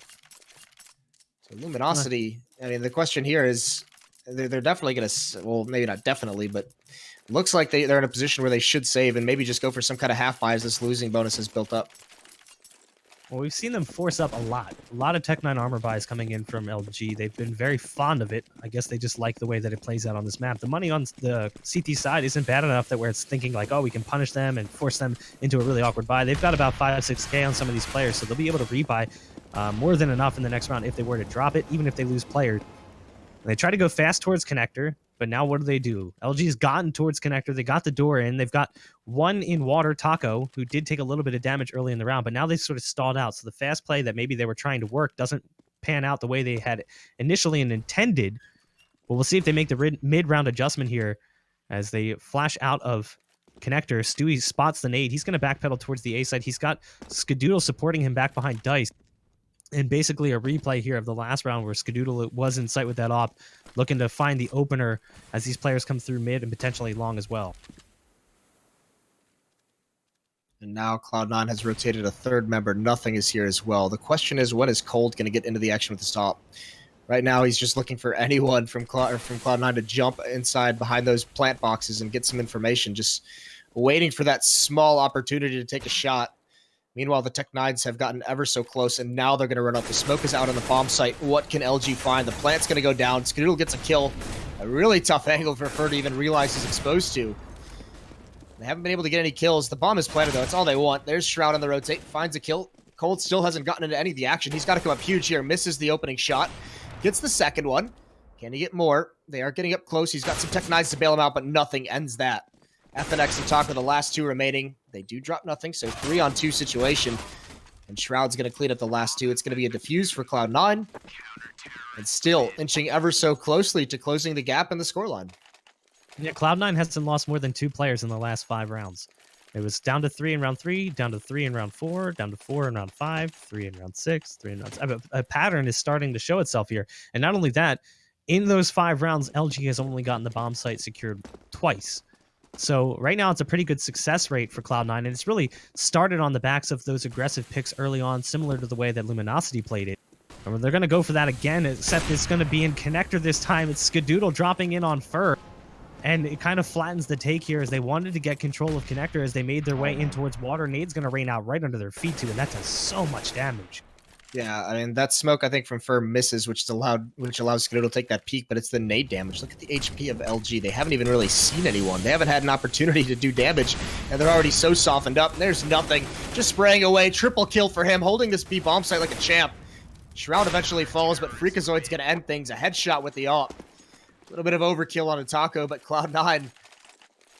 S1: So Luminosity, I mean, the question here is, they're definitely going to, well, maybe not definitely, but looks like they're in a position where they should save and maybe just go for some kind of half buy as this losing bonus is built up.
S2: Well, we've seen them force up a lot of Tech 9 armor buys coming in from LG. They've been very fond of it. I guess they just like the way that it plays out on this map. The money on the CT side isn't bad enough that where it's thinking like, oh, we can punish them and force them into a really awkward buy. They've got about 5-6K on some of these players, so they'll be able to rebuy more than enough in the next round if they were to drop it, even if they lose players. And they try to go fast towards Connector, but now what do? LG's gotten towards Connector. They got the door in. They've got 1 in Water, Taco, who did take a little bit of damage early in the round, but now they've sort of stalled out. So the fast play that maybe they were trying to work doesn't pan out the way they had initially and intended. But we'll see if they make the mid-round adjustment here as they flash out of Connector. Stewie spots the nade. He's going to backpedal towards the A side. He's got Skadoodle supporting him back behind Dice. And basically a replay here of the last round where Skadoodle was in sight with that op, looking to find the opener as these players come through mid and potentially long as well.
S1: And now Cloud9 has rotated a 3rd member. Nothing is here as well. The question is, when is Cold going to get into the action with the stop? Right now, he's just looking for anyone from Cloud9 to jump inside behind those plant boxes and get some information, just waiting for that small opportunity to take a shot. Meanwhile, the Tech 9s have gotten ever so close, and now they're going to run up. The smoke is out on the bomb site. What can LG find? The plant's going to go down. Skadoodle gets a kill. A really tough angle for Fur to even realize he's exposed to. They haven't been able to get any kills. The bomb is planted, though. That's all they want. There's Shroud on the rotate. Finds a kill. Cold still hasn't gotten into any of the action. He's got to come up huge here. Misses the opening shot. Gets the second one. Can he get more? They are getting up close. He's got some tech knives to bail him out, but nothing ends that. FNX and Taco, the last two remaining. They do drop nothing, so 3-on-2 situation. And Shroud's going to clean up the last two. It's going to be a defuse for Cloud9. And still inching ever so closely to closing the gap in the scoreline.
S2: Yeah, Cloud9 hasn't lost more than 2 players in the last 5 rounds. It was down to 3 in round 3, down to 3 in round 4, down to 4 in round 5, 3 in round 6, 3 in round 7. A pattern is starting to show itself here. And not only that, in those 5 rounds, LG has only gotten the bomb site secured twice. So right now it's a pretty good success rate for Cloud9, and it's really started on the backs of those aggressive picks early on, similar to the way that Luminosity played it. And they're going to go for that again, except it's going to be in Connector this time. It's Skadoodle dropping in on Fur. And it kind of flattens the take here as they wanted to get control of Connector as they made their way in towards water. Nade's going to rain out right under their feet, too, and that does so much damage.
S1: Yeah, I mean, that smoke, I think, from Fur misses, which allows Skadoodle to take that peek, but it's the nade damage. Look at the HP of LG. They haven't even really seen anyone. They haven't had an opportunity to do damage, and they're already so softened up. There's nothing. Just spraying away. Triple kill for him, holding this B bomb site like a champ. Shroud eventually falls, but Freakazoid's going to end things. A headshot with the AWP. A little bit of overkill on a Taco, but Cloud9,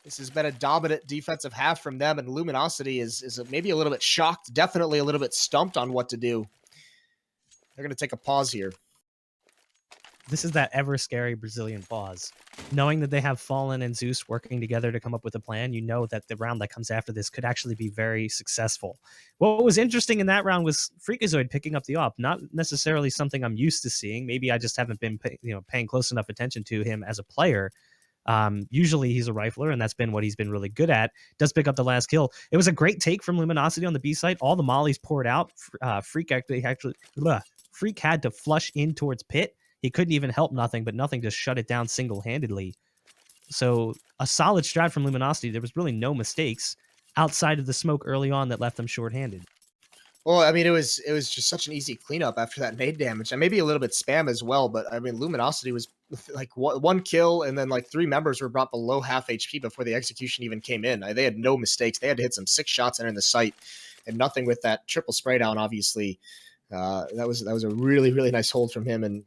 S1: this has been a dominant defensive half from them, and Luminosity is maybe a little bit shocked, definitely a little bit stumped on what to do. They're going to take a pause here.
S2: This is that ever-scary Brazilian pause. Knowing that they have Fallen and Zeus working together to come up with a plan, you know that the round that comes after this could actually be very successful. What was interesting in that round was Freakazoid picking up the AWP. Not necessarily something I'm used to seeing. Maybe I just haven't been paying close enough attention to him as a player. Usually he's a rifler, and that's been what he's been really good at. Does pick up the last kill. It was a great take from Luminosity on the B site. All the mollies poured out. Freak had to flush in towards pit. He couldn't even help nothing, but nothing just shut it down single-handedly. So a solid strat from Luminosity. There was really no mistakes outside of the smoke early on that left them short-handed.
S1: Well, I mean, it was just such an easy cleanup after that nade damage, and maybe a little bit spam as well. But I mean, Luminosity was like one kill, and then like 3 members were brought below half HP before the execution even came in. They had no mistakes. They had to hit some 6 shots entering the site, and nothing with that triple spray down. Obviously, that was a really, really nice hold from him. And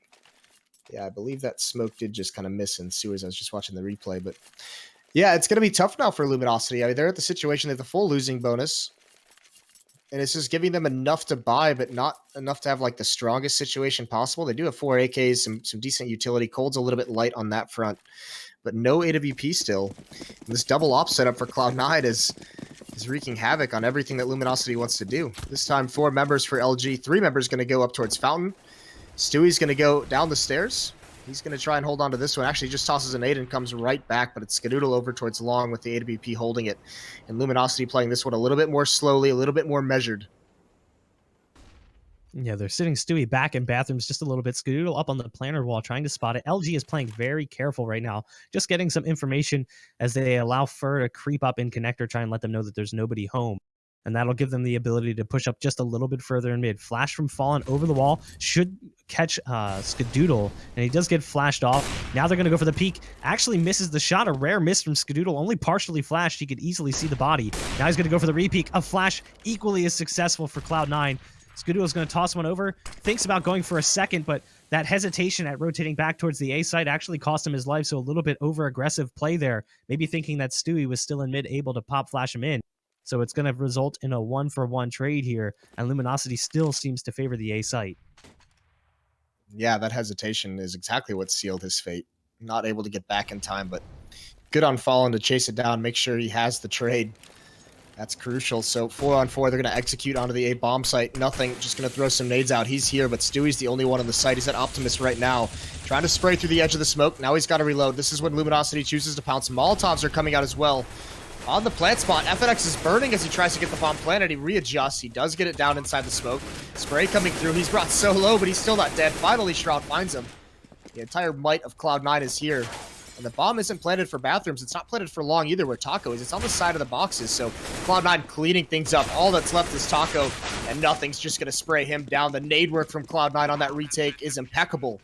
S1: yeah, I believe that smoke did just kind of miss in sewers. I was just watching the replay, but yeah, it's going to be tough now for Luminosity. I mean, they're at the situation they have the full losing bonus, and it's just giving them enough to buy, but not enough to have like the strongest situation possible. They do have 4 AKs, some decent utility. Cold's a little bit light on that front, but no AWP still. And this double op setup for Cloud9 is wreaking havoc on everything that Luminosity wants to do. This time, 4 members for LG, 3 members going to go up towards Fountain. Stewie's going to go down the stairs. He's going to try and hold on to this one. Actually, just tosses an 8 and comes right back, but it's Skadoodle over towards Long with the AWP holding it. And Luminosity playing this one a little bit more slowly, a little bit more measured.
S2: Yeah, they're sitting Stewie back in bathrooms just a little bit. Skadoodle up on the planter wall trying to spot it. LG is playing very careful right now, just getting some information as they allow Fur to creep up in Connector, try and let them know that there's nobody home. And that'll give them the ability to push up just a little bit further in mid. Flash from Fallen over the wall should catch Skadoodle, and he does get flashed off. Now they're going to go for the peek. Actually misses the shot. A rare miss from Skadoodle, only partially flashed. He could easily see the body. Now he's going to go for the repeek. A flash equally as successful for Cloud9. Skadoodle's going to toss one over. Thinks about going for a second, but that hesitation at rotating back towards the A side actually cost him his life, so a little bit over-aggressive play there. Maybe thinking that Stewie was still in mid, able to pop flash him in. So it's going to result in a 1-for-1 trade here, and Luminosity still seems to favor the A site.
S1: Yeah, that hesitation is exactly what sealed his fate. Not able to get back in time, but good on Fallen to chase it down, make sure he has the trade. That's crucial. So 4-on-4, they're going to execute onto the A bomb site. Nothing, just going to throw some nades out. He's here, but Stewie's the only one on the site. He's at Optimus right now, trying to spray through the edge of the smoke. Now he's got to reload. This is when Luminosity chooses to pounce. Molotovs are coming out as well. On the plant spot, FNX is burning as he tries to get the bomb planted. He readjusts. He does get it down inside the smoke. Spray coming through. He's brought so low, but he's still not dead. Finally, Shroud finds him. The entire might of Cloud9 is here. And the bomb isn't planted for bathrooms. It's not planted for Long either where Taco is. It's on the side of the boxes. So Cloud9 cleaning things up. All that's left is Taco, and nothing's just going to spray him down. The nade work from Cloud9 on that retake is impeccable.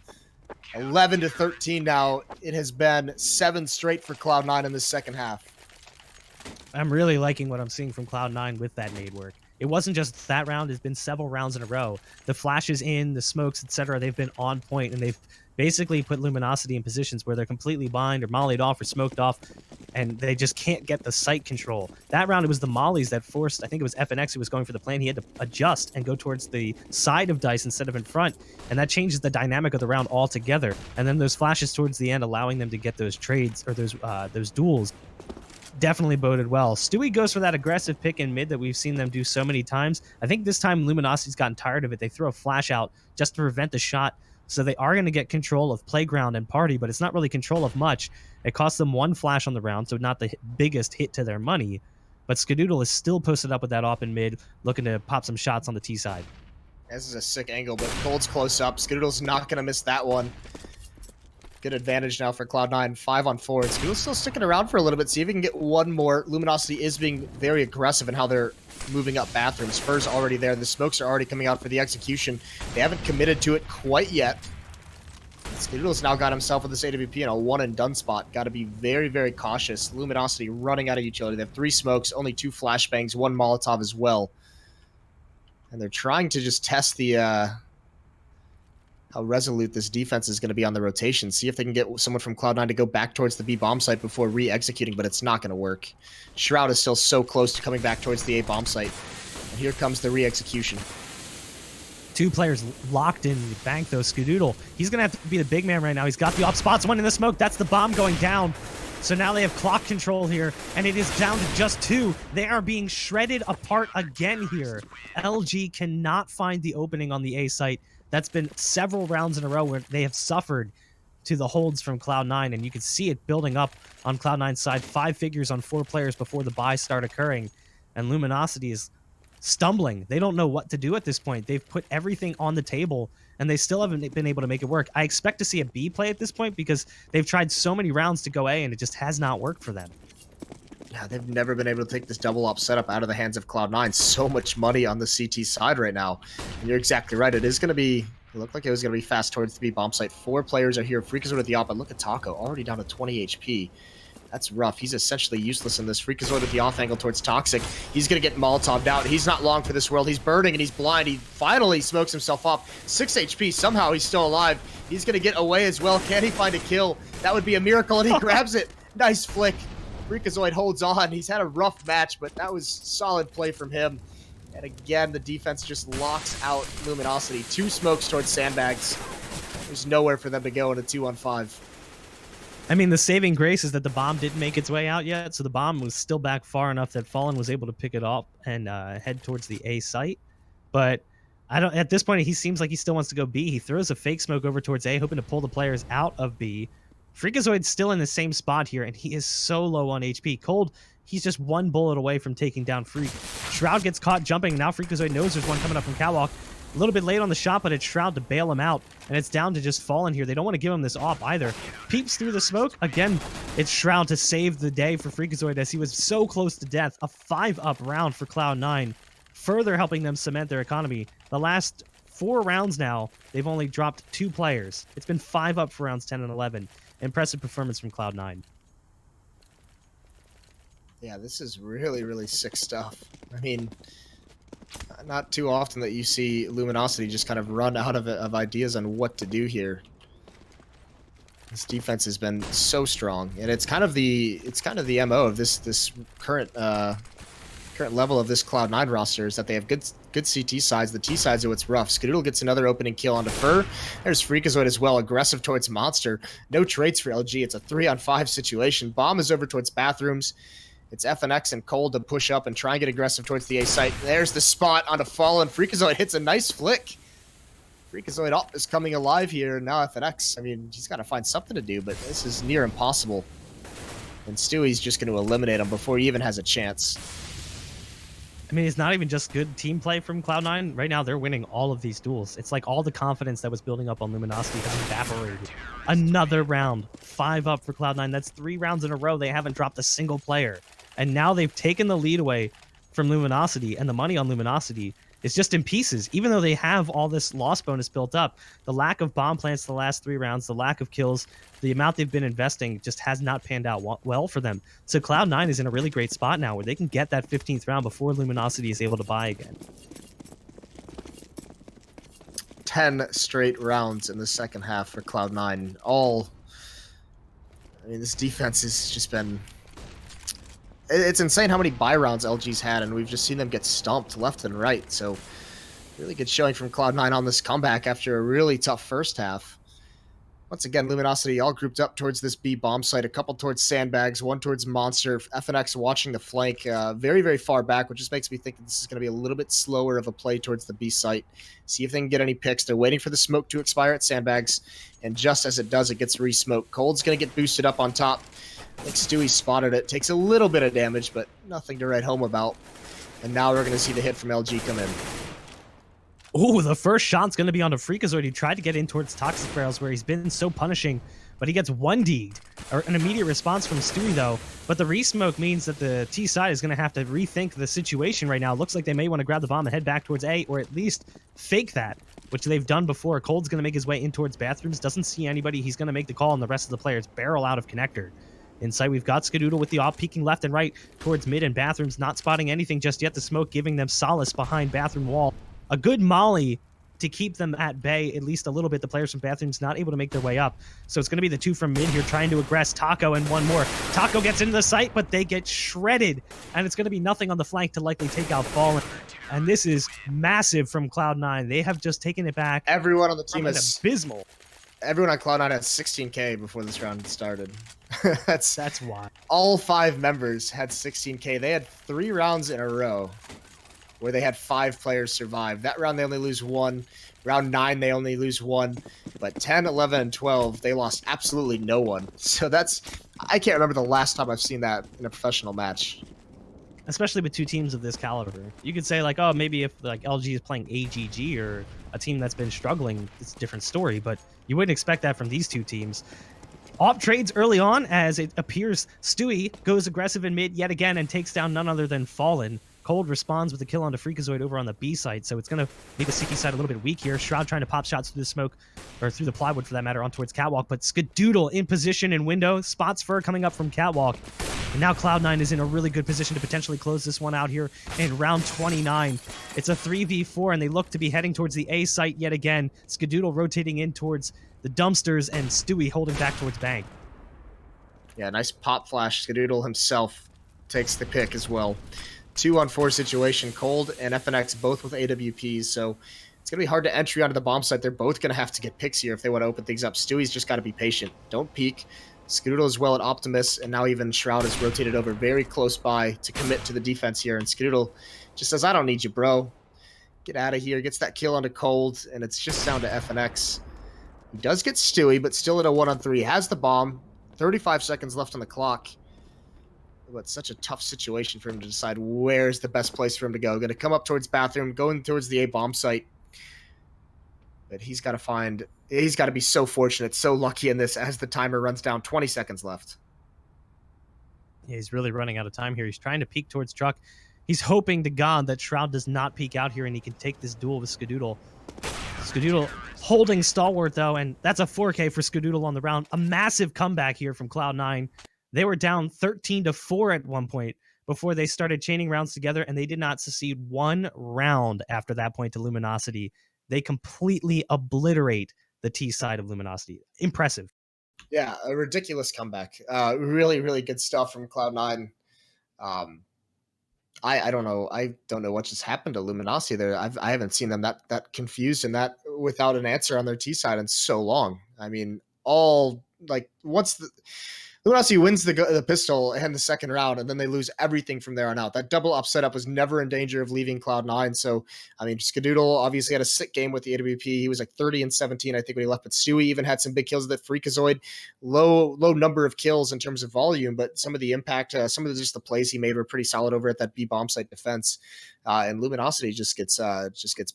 S1: 11-13 now. It has been 7 straight for Cloud9 in the second half.
S2: I'm really liking what I'm seeing from Cloud9 with that nade work. It wasn't just that round, it's been several rounds in a row. The flashes in, the smokes, etc., they've been on point, and they've basically put Luminosity in positions where they're completely blind or mollied off or smoked off, and they just can't get the sight control. That round, it was the mollies that forced, I think it was FNX who was going for the plan. He had to adjust and go towards the side of Dice instead of in front, and that changes the dynamic of the round altogether. And then those flashes towards the end, allowing them to get those trades or those duels, definitely boded well. Stewie goes for that aggressive pick in mid that we've seen them do so many times. I think this time Luminosity's gotten tired of it. They throw a flash out just to prevent the shot. So they are going to get control of Playground and Party, but it's not really control of much. It costs them one flash on the round, so not the biggest hit to their money. But Skadoodle is still posted up with that op in mid, looking to pop some shots on the T side.
S1: This is a sick angle, but Cold's close up. Skadoodle's not going to miss that one. Good advantage now for Cloud9, 5 on 4. Skadoodle's still sticking around for a little bit, see if he can get one more. Luminosity is being very aggressive in how they're moving up bathrooms. Fur's already there. The smokes are already coming out for the execution. They haven't committed to it quite yet. Skadoodle's now got himself with this AWP in a one-and-done spot. Got to be very, very cautious. Luminosity running out of utility. They have 3 smokes, only 2 flashbangs, 1 Molotov as well. And they're trying to just test the how resolute this defense is going to be on the rotation. See if they can get someone from Cloud9 to go back towards the B bomb site before re-executing, but it's not going to work. Shroud is still so close to coming back towards the A bomb site. And here comes the re-execution.
S2: 2 players locked in the bank, though. Skadoodle, he's going to have to be the big man right now. He's got the op spots, 1 in the smoke. That's the bomb going down. So now they have clock control here, and it is down to just 2. They are being shredded apart again here. LG cannot find the opening on the A site. That's been several rounds in a row where they have suffered to the holds from Cloud9, and you can see it building up on Cloud9's side. 5 figures on 4 players before the buys start occurring, and Luminosity is stumbling. They don't know what to do at this point. They've put everything on the table, and they still haven't been able to make it work. I expect to see a B play at this point because they've tried so many rounds to go A, and it just has not worked for them.
S1: Yeah, they've never been able to take this double op setup out of the hands of Cloud9. So much money on the CT side right now. And you're exactly right. It is going to be, it looked like it was going to be fast towards the B bomb site. 4 players are here. Freakazoid at the op, but look at Taco, already down to 20 HP. That's rough. He's essentially useless in this. Freakazoid with the off angle towards Toxic. He's going to get Molotov'd out. He's not long for this world. He's burning and he's blind. He finally smokes himself off. 6 HP. Somehow he's still alive. He's going to get away as well. Can he find a kill? That would be a miracle, and he grabs it. Nice flick. Freakazoid holds on. He's had a rough match, but that was solid play from him. And again, the defense just locks out Luminosity. 2 smokes towards sandbags. There's nowhere for them to go in a 2-on-5.
S2: I mean, the saving grace is that the bomb didn't make its way out yet, so the bomb was still back far enough that Fallen was able to pick it up and head towards the A site. But I don't. At this point, he seems like he still wants to go B. He throws a fake smoke over towards A, hoping to pull the players out of B. Freakazoid's still in the same spot here, and he is so low on HP. Cold, he's just 1 bullet away from taking down Freak. Shroud gets caught jumping, and now Freakazoid knows there's one coming up from Catwalk. A little bit late on the shot, but it's Shroud to bail him out, and it's down to just Fallen here. They don't want to give him this op either. Peeps through the smoke. Again, it's Shroud to save the day for Freakazoid as he was so close to death. A 5-up round for Cloud9, further helping them cement their economy. The last 4 rounds now, they've only dropped 2 players. It's been 5-up for rounds 10 and 11. Impressive performance from Cloud9.
S1: Yeah, this is really, really sick stuff. I mean, not too often that you see Luminosity just kind of run out of ideas on what to do here. This defense has been so strong, and it's kind of the MO of this current level of this Cloud9 roster is that they have good CT sides. The T sides are what's rough. Skadoodle gets another opening kill onto Fur. There's Freakazoid as well, aggressive towards Monster. No traits for LG. It's a 3-on-5 situation. Bomb is over towards bathrooms. It's FNX and Cold to push up and try and get aggressive towards the A site. There's the spot onto Fallen. Freakazoid hits a nice flick. Freakazoid is coming alive here. Now FNX, I mean, he's got to find something to do, but this is near impossible. And Stewie's just going to eliminate him before he even has a chance.
S2: I mean, it's not even just good team play from Cloud9. Right now, they're winning all of these duels. It's like all the confidence that was building up on Luminosity has evaporated. Another round. 5-up for Cloud9. That's 3 rounds in a row. They haven't dropped a single player. And now they've taken the lead away from Luminosity, and the money on Luminosity is just in pieces. Even though they have all this loss bonus built up, the lack of bomb plants the last 3 rounds, the lack of kills, the amount they've been investing just has not panned out well for them. So Cloud9 is in a really great spot now where they can get that 15th round before Luminosity is able to buy again.
S1: 10 straight rounds in the second half for Cloud9. I mean, this defense has just been... It's insane how many buy rounds LG's had, and we've just seen them get stumped left and right. So, really good showing from Cloud9 on this comeback after a really tough first half. Once again, Luminosity all grouped up towards this B bomb site, a couple towards Sandbags, one towards Monster. FNX watching the flank very, very far back, which just makes me think that this is going to be a little bit slower of a play towards the B site. See if they can get any picks. They're waiting for the smoke to expire at Sandbags, and just as it does, it gets re-smoked. Cold's going to get boosted up on top. I think Stewie spotted it. Takes a little bit of damage, but nothing to write home about. And now we're going to see the hit from LG come in.
S2: Ooh, the first shot's going to be on a Freakazoid. He tried to get in towards Toxic Barrels where he's been so punishing, but he gets 1D'd. Or an immediate response from Stewie, though. But the resmoke means that the T side is going to have to rethink the situation right now. Looks like they may want to grab the bomb and head back towards A, or at least fake that, which they've done before. Cold's going to make his way in towards bathrooms. Doesn't see anybody. He's going to make the call, and the rest of the players barrel out of connector. Inside, we've got Skadoodle with the op peeking left and right towards mid and bathrooms, not spotting anything just yet. The smoke giving them solace behind bathroom wall. A good molly to keep them at bay, at least a little bit. The players from bathrooms not able to make their way up. So it's going to be the 2 from mid here trying to aggress Taco and one more. Taco gets into the site, but they get shredded. And it's going to be nothing on the flank to likely take out Fallen. And this is massive from Cloud9. They have just taken it back.
S1: Everyone on the team is
S2: abysmal.
S1: Everyone on Cloud9 had 16k before this round started.
S2: That's why.
S1: All 5 members had 16k. They had 3 rounds in a row where they had 5 players survive. That round, they only lose 1. Round 9, they only lose 1. But 10, 11, and 12, they lost absolutely no one. So I can't remember the last time I've seen that in a professional match.
S2: Especially with 2 teams of this caliber. You could say, like, oh, maybe if like LG is playing AGG or a team that's been struggling, it's a different story. But you wouldn't expect that from these 2 teams. Op trades early on, as it appears Stewie goes aggressive in mid yet again and takes down none other than Fallen. Cold responds with a kill onto Freakazoid over on the B side, so it's going to make the CT side a little bit weak here. Shroud trying to pop shots through the smoke, or through the plywood for that matter, on towards Catwalk, but Skadoodle in position in window, spots Fur coming up from Catwalk. And now Cloud9 is in a really good position to potentially close this one out here in round 29. It's a 3v4, and they look to be heading towards the A site yet again. Skadoodle rotating in towards the dumpsters, and Stewie holding back towards Bank.
S1: Yeah, nice pop flash. Skadoodle himself takes the pick as well. 2-on-4 situation. Cold and FNX both with AWPs, so it's going to be hard to entry onto the bomb site. They're both going to have to get picks here if they want to open things up. Stewie's just got to be patient. Don't peek. Skadoodle as well at Optimus, and now even Shroud is rotated over very close by to commit to the defense here, and Skadoodle just says, I don't need you, bro. Get out of here. Gets that kill onto Cold, and it's just down to FNX. He does get Stewie, but still at a 1-on-3. Has the bomb. 35 seconds left on the clock. But it's such a tough situation for him to decide where's the best place for him to go. Going to come up towards bathroom, going towards the A bomb site. But he's got to be so fortunate, so lucky in this as the timer runs down. 20 seconds left.
S2: Yeah, he's really running out of time here. He's trying to peek towards Truck. He's hoping to God that Shroud does not peek out here and he can take this duel with Skadoodle. Skadoodle holding stalwart, though, and that's a 4K for Skadoodle on the round. A massive comeback here from Cloud9. They were down 13-4 at one point before they started chaining rounds together, and they did not succeed 1 round after that point to Luminosity. They completely obliterate the T side of Luminosity. Impressive.
S1: Yeah, a ridiculous comeback. Really, really good stuff from Cloud9. I don't know. I don't know what just happened to Luminosity there. I haven't seen them that confused and that without an answer on their T side in so long. I mean, once the Luminosity wins the pistol in the second round, and then they lose everything from there on out. That double up setup was never in danger of leaving Cloud9. So, I mean, Skadoodle obviously had a sick game with the AWP. He was like 30 and 17, I think, when he left. But Stewie even had some big kills with the Freakazoid. Low number of kills in terms of volume, but some of the impact, some of just the plays he made were pretty solid over at that B bomb site defense. And Luminosity just gets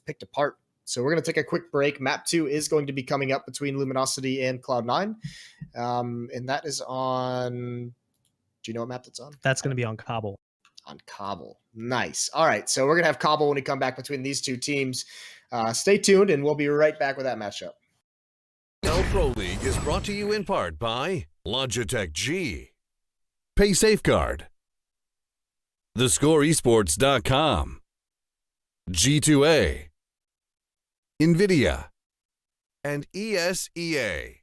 S1: picked apart. So we're going to take a quick break. Map 2 is going to be coming up between Luminosity and Cloud9. And that is on... Do you know what map that's on?
S2: That's going to be on Cobble.
S1: on Cobble. Nice. All right, so we're going to have Cobble when we come back between these two teams. Stay tuned, and we'll be right back with that matchup.
S3: ESL Pro League is brought to you in part by Logitech G, Pay Safeguard, TheScoreEsports.com, G2A, NVIDIA, and ESEA.